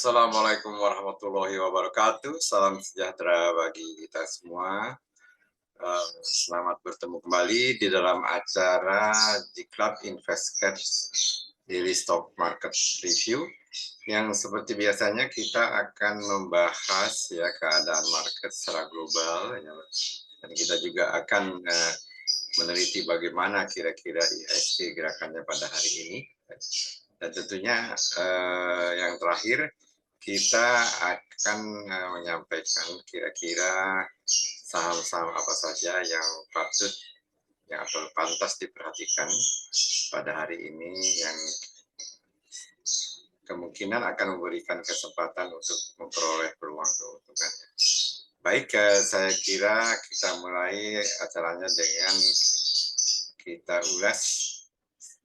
Assalamualaikum warahmatullahi wabarakatuh. Salam sejahtera bagi kita semua. Selamat bertemu kembali di dalam acara di Club Investcash Daily Stock Market Review, yang seperti biasanya kita akan membahas ya keadaan market secara global ya. Dan kita juga akan meneliti bagaimana kira-kira IHSG gerakannya pada hari ini. Dan tentunya yang terakhir kita akan menyampaikan kira-kira saham-saham apa saja yang patut atau pantas diperhatikan pada hari ini yang kemungkinan akan memberikan kesempatan untuk memperoleh peluang keuntungan. Baik, saya kira kita mulai acaranya dengan kita ulas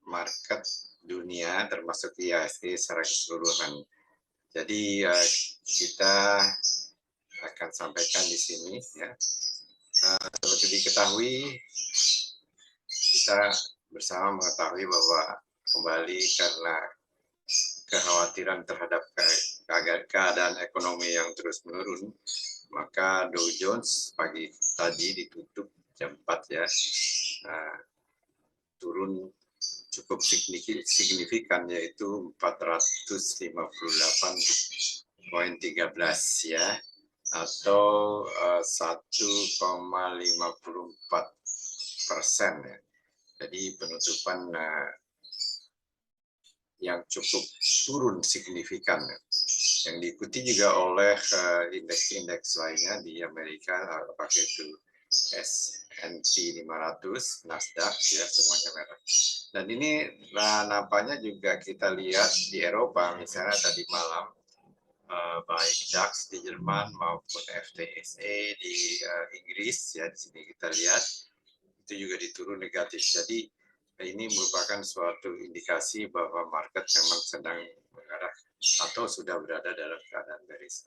market dunia termasuk IHSG secara keseluruhan. Jadi kita akan sampaikan di sini ya. Seperti diketahui, kita bersama mengetahui bahwa kembali karena kekhawatiran terhadap keadaan ekonomi yang terus menurun, maka Dow Jones pagi tadi ditutup jam 4 ya, turun cukup signifikan, yaitu 458,13 ya, atau 1,54% ya. Jadi penutupan yang cukup turun signifikan ya. Yang diikuti juga oleh indeks-indeks lainnya di Amerika, apakah itu S&P 500, Nasdaq ya, semuanya merah. Dan ini nampaknya juga kita lihat di Eropa, misalnya tadi malam baik DAX di Jerman maupun FTSE di Inggris ya, di sini kita lihat itu juga diturun negatif. Jadi ini merupakan suatu indikasi bahwa market memang sedang mengarah atau sudah berada dalam keadaan bearish.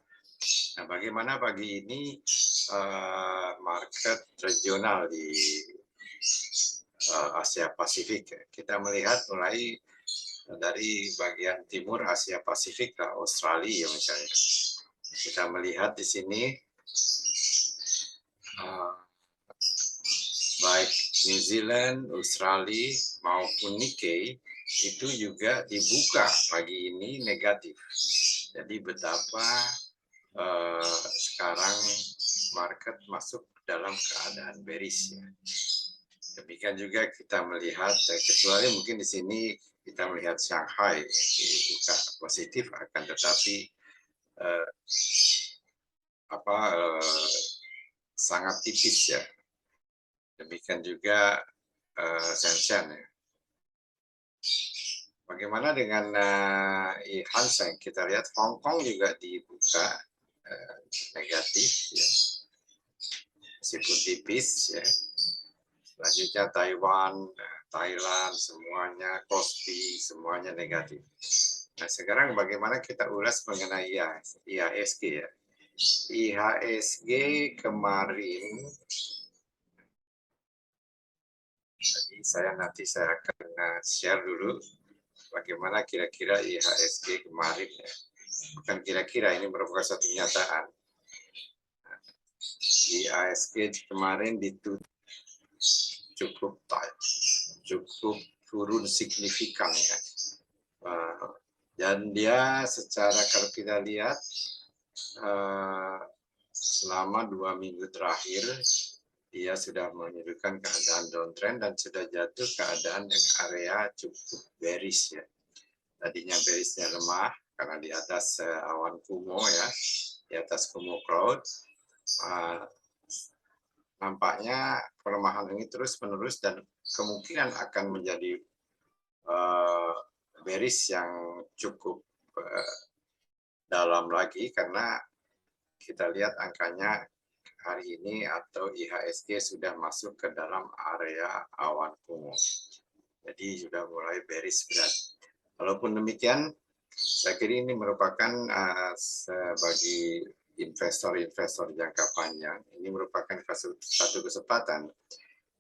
Nah, bagaimana pagi ini market regional di Asia Pasifik? Kita melihat mulai dari bagian timur Asia Pasifik, Australia misalnya. Kita melihat di sini baik New Zealand, Australia maupun Nikkei itu juga dibuka pagi ini negatif. Jadi betapa sekarang market masuk dalam keadaan bearish ya. Demikian juga kita melihat, kecuali mungkin di sini kita melihat Shanghai dibuka positif, akan tetapi sangat tipis ya. Demikian juga Shenzhen ya. Bagaimana dengan Hang Seng? Kita lihat Hong Kong juga dibuka negatif ya, meskipun tipis ya. Selanjutnya Taiwan, Thailand, semuanya Kospi, semuanya negatif. Nah, sekarang bagaimana kita ulas mengenai IHSG ya. IHSG kemarin, jadi nanti saya akan share dulu bagaimana kira-kira IHSG kemarin ya. Bukan kira-kira, ini merupakan satu kenyataan. IHSG kemarin ditutup cukup turun signifikan ya. Dan dia secara kalau kita lihat selama 2 minggu terakhir dia sudah menunjukkan keadaan downtrend dan sudah jatuh keadaan yang area cukup bearish ya. Tadinya bearishnya lemah karena di atas awan kumuh ya, di atas kumuh cloud. Nampaknya pelemahan ini terus menerus dan kemungkinan akan menjadi bearish yang cukup dalam lagi, karena kita lihat angkanya hari ini atau IHSG sudah masuk ke dalam area awan kumuh. Jadi sudah mulai bearish berat. Walaupun demikian, saya kira ini merupakan bagi investor-investor jangka panjang, ini merupakan satu kesempatan.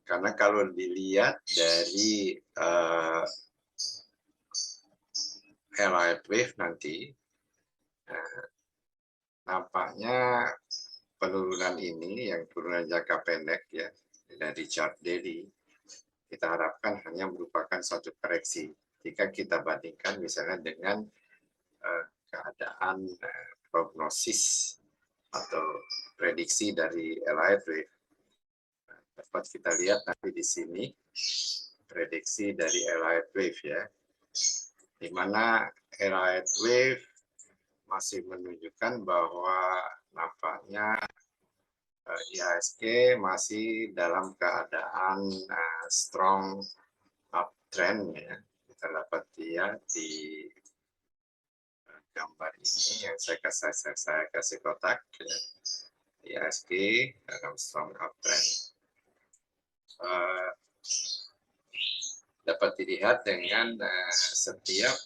Karena kalau dilihat dari Allied Wave nanti, Nampaknya penurunan ini yang turunan jangka pendek ya dari chart daily kita harapkan hanya merupakan suatu koreksi jika kita bandingkan misalnya dengan keadaan prognosis atau prediksi dari Elliott Wave. Dapat kita lihat nanti di sini prediksi dari Elliott Wave ya, di mana Elliott Wave masih menunjukkan bahwa nampaknya IHSG masih dalam keadaan strong uptrend ya. Kita dapat lihat di gambar ini yang saya kasih kotak ya. IHSG dalam strong uptrend. Dapat dilihat dengan setiap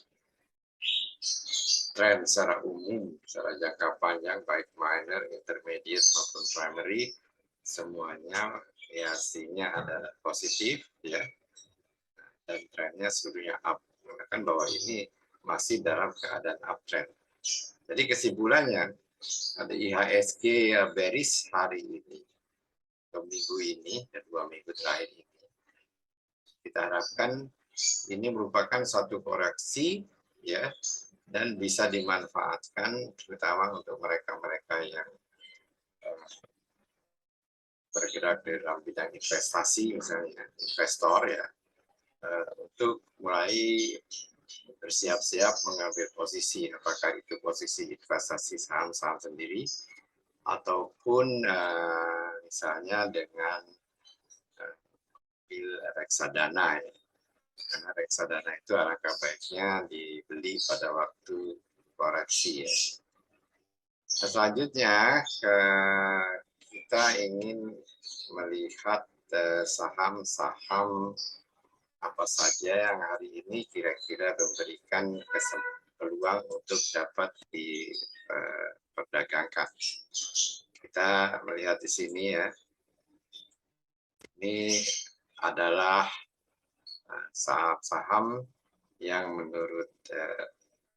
tren secara umum, secara jangka panjang, baik minor, intermediate, maupun primary, semuanya reaksinya adalah positif, ya, dan trennya seluruhnya up, menunjukkan bahwa ini masih dalam keadaan uptrend. Jadi kesimpulannya, ada IHSG bearish hari ini, atau minggu ini, dan 2 minggu terakhir ini. Kita harapkan ini merupakan satu koreksi, ya, dan bisa dimanfaatkan terutama untuk mereka-mereka yang bergerak dalam bidang investasi, misalnya investor ya, untuk mulai bersiap-siap mengambil posisi, apakah itu posisi investasi saham-saham sendiri ataupun misalnya dengan reksadana ya. Karena reksadana itu alangkah baiknya dibeli pada waktu koreksi ya. Selanjutnya kita ingin melihat saham-saham apa saja yang hari ini kira-kira memberikan peluang untuk dapat diperdagangkan. Kita melihat di sini ya, ini adalah saham-saham yang menurut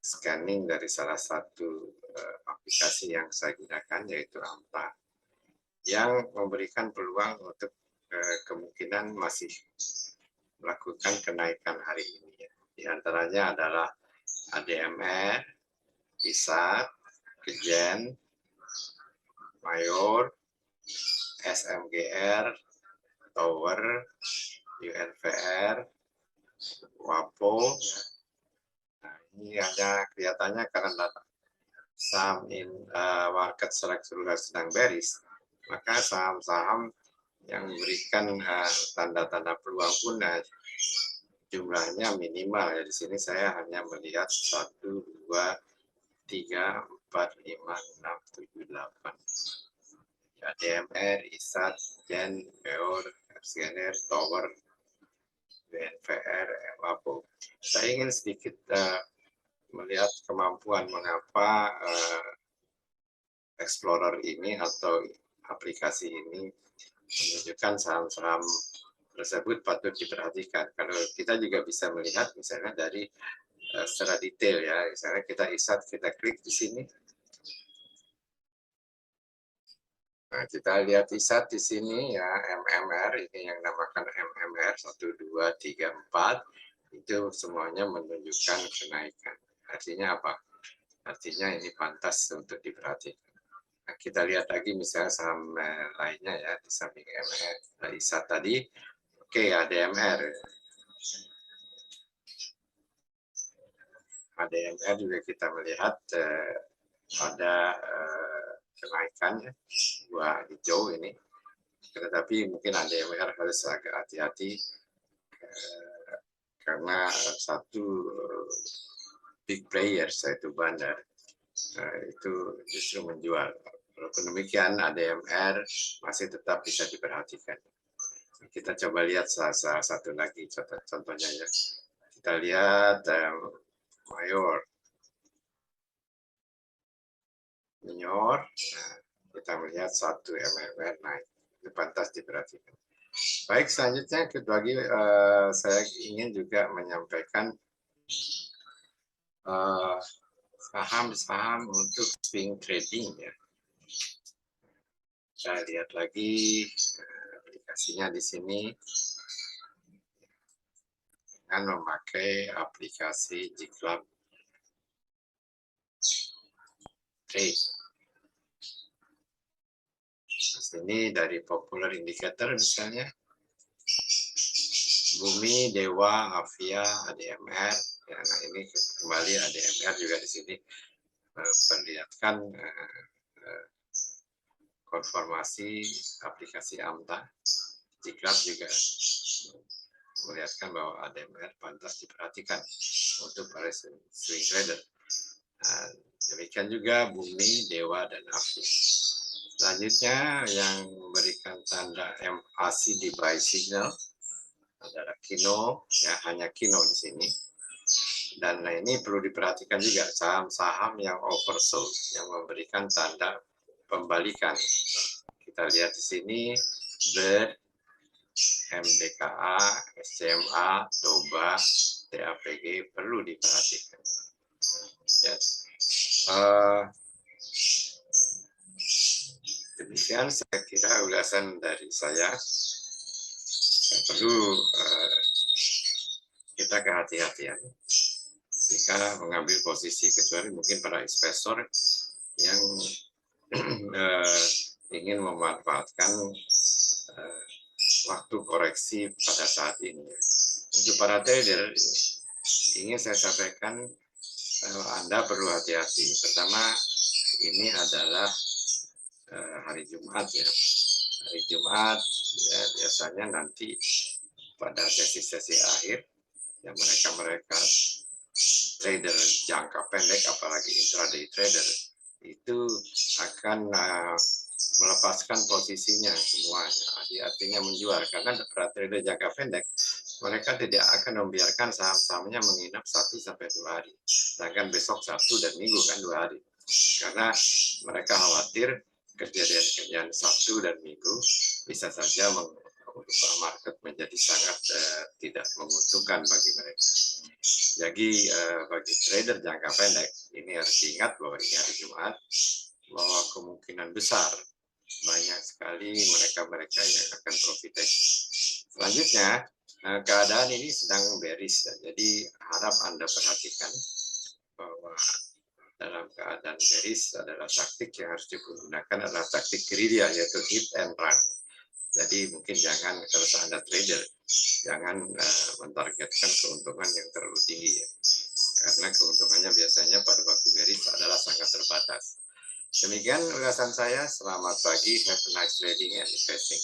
scanning dari salah satu aplikasi yang saya gunakan, yaitu Amta, yang memberikan peluang untuk kemungkinan masih melakukan kenaikan hari ini. Di antaranya adalah ADMR, ISAT, Kegen, Mayor, SMGR, Tower, UNVR, WAPO. Nah, ini hanya kelihatannya karena saham market secara keseluruhan sedang bearish, maka saham-saham yang memberikan tanda-tanda peluang pun jumlahnya minimal. Ya, di sini saya hanya melihat 1, 2, 3, 4, 5, 6, 7, 8. Ya, DMR, ISAT, Gen, Meor, FCNR, Tower, BNVR, WAPO. Saya ingin sedikit melihat kemampuan mengapa Explorer ini atau aplikasi ini menunjukkan saham-saham tersebut patut diperhatikan. Kalau kita juga bisa melihat misalnya dari secara detail ya, misalnya kita ISAT, kita klik di sini. Nah, kita lihat ISAT di sini ya, MMR ini yang namakan MMR 1, 2, 3, 4 itu semuanya menunjukkan kenaikan. Artinya apa? Artinya ini pantas untuk diperhatikan. Nah, kita lihat lagi misalnya saham lainnya ya di samping MMR, ISAT tadi. Oke, ADMR. ADMR juga kita melihat ada kenaikannya, buah hijau ini. Tetapi mungkin ADMR harus agak hati-hati karena satu big player, yaitu Bandar, itu justru menjual. Walaupun demikian, ADMR masih tetap bisa diperhatikan. Kita coba lihat salah satu lagi contohnya ya. Kita lihat Mayor. Nah, kita melihat 1 MMR naik. Itu pantas diperhatikan. Baik, selanjutnya lagi saya ingin juga menyampaikan saham-saham untuk swing trading ya. Saya lihat lagi aplikasinya di sini dengan memakai aplikasi GClub Trade. Di sini dari popular indicator misalnya Bumi, Dewa, Avia, ADMR. Ya, nah ini kembali ADMR juga di sini perlihatkan konfirmasi aplikasi AMTA. GClub juga melihatkan bahwa ADMR pantas diperhatikan untuk para swing trader. Nah, demikian juga Bumi, Dewa, dan Avia. Selanjutnya yang memberikan tanda MACD di buy signal adalah Kino, ya hanya Kino di sini. Dan ini perlu diperhatikan juga saham-saham yang oversold yang memberikan tanda pembalikan. Kita lihat di sini BIRD, MBKA, SCMA, TOBA, TAPG perlu diperhatikan. Yes. Demikian saya kira ulasan dari saya. Perlu kita kehati-hatian jika mengambil posisi, kecuali mungkin para investor yang ingin memanfaatkan waktu koreksi pada saat ini. Untuk para trader, ingin saya sampaikan Anda perlu hati-hati. Pertama, ini adalah hari Jumat ya. Hari Jumat ya, biasanya nanti pada sesi-sesi akhir yang mereka trader jangka pendek, apalagi intraday trader, itu akan melepaskan posisinya semuanya. Artinya menjual, karena para trader jangka pendek mereka tidak akan membiarkan saham-sahamnya menginap 1-2 hari, sedangkan besok Sabtu dan Minggu kan 2 hari, karena mereka khawatir kejadian Sabtu dan Minggu bisa saja mengubah market menjadi sangat tidak menguntungkan bagi mereka. Jadi bagi trader jangka pendek ini harus diingat bahwa ini hari Jumat, bahwa kemungkinan besar banyak sekali mereka yang akan profit taking. Selanjutnya keadaan ini sedang bearish, jadi harap Anda perhatikan bahwa dalam keadaan bearish adalah taktik yang harus digunakan adalah taktik gerilya, yaitu hit and run. Jadi mungkin jangan, kalau Anda trader, jangan mentargetkan keuntungan yang terlalu tinggi ya. Karena keuntungannya biasanya pada waktu bearish adalah sangat terbatas. Demikian ulasan saya. Selamat pagi, have a nice trading and investing.